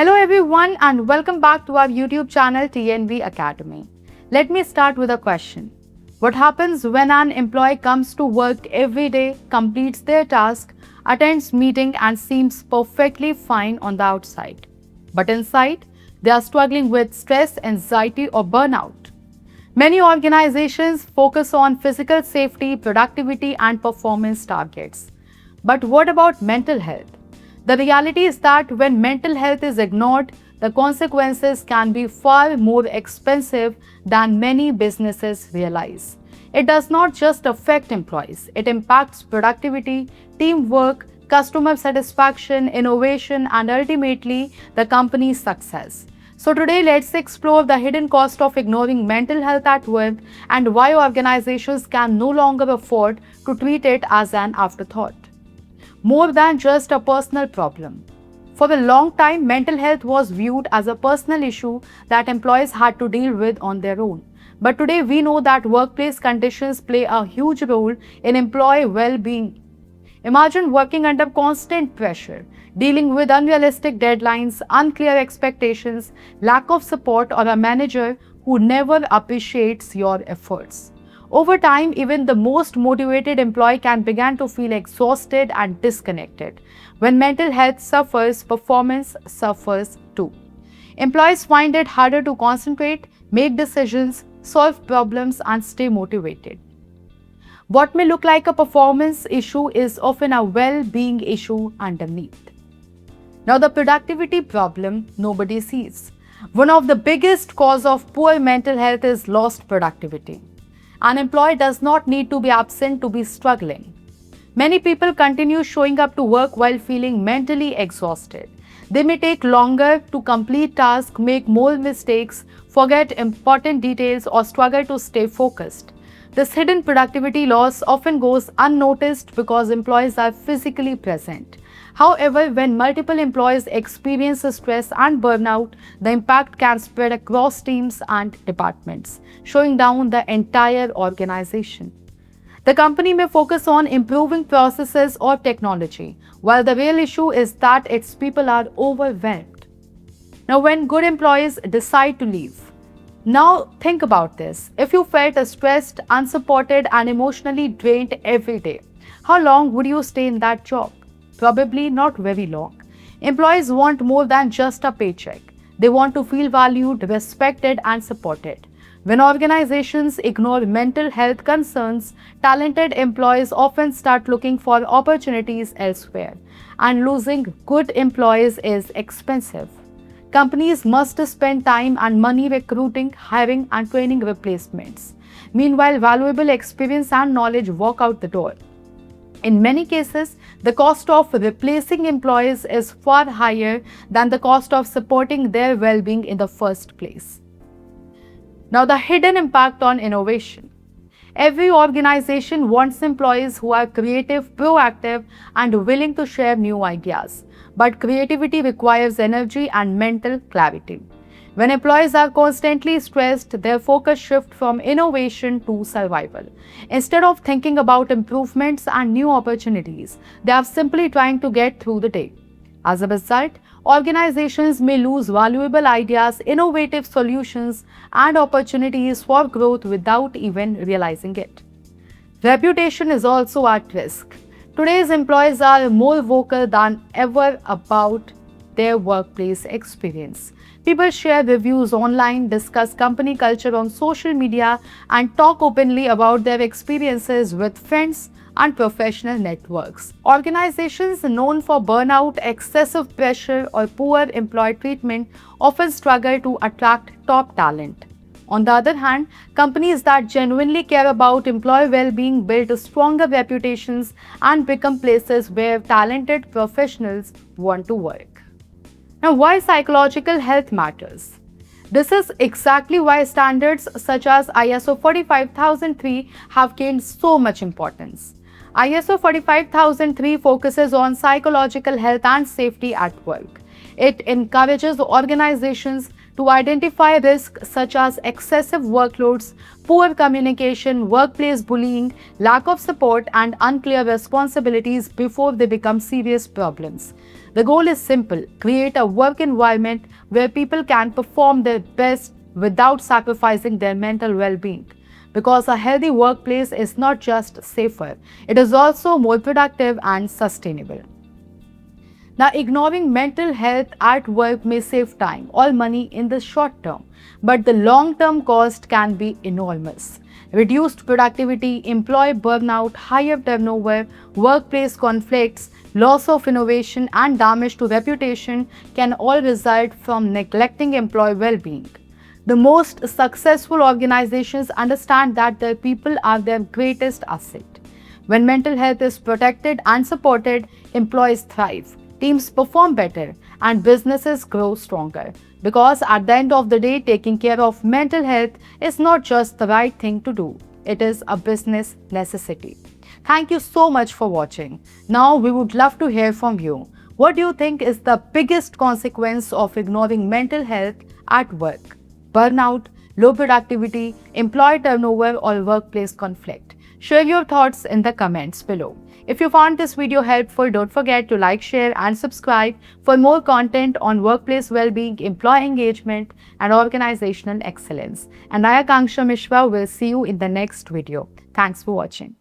Hello everyone and welcome back to our YouTube channel TNV Academy. Let me start with a question. What happens when an employee comes to work every day, completes their task, attends meeting and seems perfectly fine on the outside? But inside, they are struggling with stress, anxiety or burnout. Many organizations focus on physical safety, productivity and performance targets. But what about mental health? The reality is that when mental health is ignored, the consequences can be far more expensive than many businesses realize. It does not just affect employees, it impacts productivity, teamwork, customer satisfaction, innovation, and ultimately the company's success. So, today let's explore the hidden cost of ignoring mental health at work and why organizations can no longer afford to treat it as an afterthought more than just a personal problem. For a long time, mental health was viewed as a personal issue that employees had to deal with on their own. But today, we know that workplace conditions play a huge role in employee well being. Imagine working under constant pressure, dealing with unrealistic deadlines, unclear expectations, lack of support, or a manager who never appreciates your efforts. Over time, even the most motivated employee can begin to feel exhausted and disconnected. When mental health suffers, performance suffers too. Employees find it harder to concentrate, make decisions, solve problems, and stay motivated. What may look like a performance issue is often a well-being issue underneath. Now, the productivity problem nobody sees. One of the biggest causes of poor mental health is lost productivity. An employee does not need to be absent to be struggling. Many people continue showing up to work while feeling mentally exhausted. They may take longer to complete tasks, make more mistakes, forget important details, or struggle to stay focused. This hidden productivity loss often goes unnoticed because employees are physically present. However, when multiple employees experience stress and burnout, the impact can spread across teams and departments, showing down the entire organization. The company may focus on improving processes or technology, while the real issue is that its people are overwhelmed. Now, when good employees decide to leave, now think about this. If you felt stressed, unsupported, and emotionally drained every day, how long would you stay in that job? Probably not very long. Employees want more than just a paycheck. They want to feel valued, respected, and supported. When organizations ignore mental health concerns, talented employees often start looking for opportunities elsewhere, and losing good employees is expensive. Companies must spend time and money recruiting, hiring, and training replacements. Meanwhile, valuable experience and knowledge walk out the door. In many cases, the cost of replacing employees is far higher than the cost of supporting their well-being in the first place. Now, the hidden impact on innovation. Every organization wants employees who are creative, proactive, and willing to share new ideas. But creativity requires energy and mental clarity. When employees are constantly stressed, their focus shifts from innovation to survival. Instead of thinking about improvements and new opportunities, they are simply trying to get through the day. As a result, organizations may lose valuable ideas, innovative solutions, and opportunities for growth without even realizing it. Reputation is also at risk. Today's employees are more vocal than ever about their workplace experience. People share reviews online, discuss company culture on social media, and talk openly about their experiences with friends and professional networks. Organizations known for burnout, excessive pressure, or poor employee treatment often struggle to attract top talent. On the other hand, companies that genuinely care about employee well-being build stronger reputations and become places where talented professionals want to work. Now, why psychological health matters? This is exactly why standards such as ISO 45003 have gained so much importance. ISO 45003 focuses on psychological health and safety at work. It encourages organizations to identify risks such as excessive workloads, poor communication, workplace bullying, lack of support, and unclear responsibilities before they become serious problems. The goal is simple: create a work environment where people can perform their best without sacrificing their mental well being. Because a healthy workplace is not just safer, it is also more productive and sustainable. Now, ignoring mental health at work may save time or money in the short term, but the long term cost can be enormous. Reduced productivity, employee burnout, higher turnover, workplace conflicts, loss of innovation, and damage to reputation can all result from neglecting employee well being. The most successful organizations understand that their people are their greatest asset. When mental health is protected and supported, employees thrive, teams perform better, and businesses grow stronger. Because at the end of the day, taking care of mental health is not just the right thing to do, it is a business necessity. Thank you so much for watching. Now we would love to hear from you. What do you think is the biggest consequence of ignoring mental health at work? Burnout, low productivity, employee turnover, or workplace conflict? Share your thoughts in the comments below. If you found this video helpful, don't forget to like, share, and subscribe for more content on workplace well-being, employee engagement, and organizational excellence. And I, Akanksha Mishra, will see you in the next video. Thanks for watching.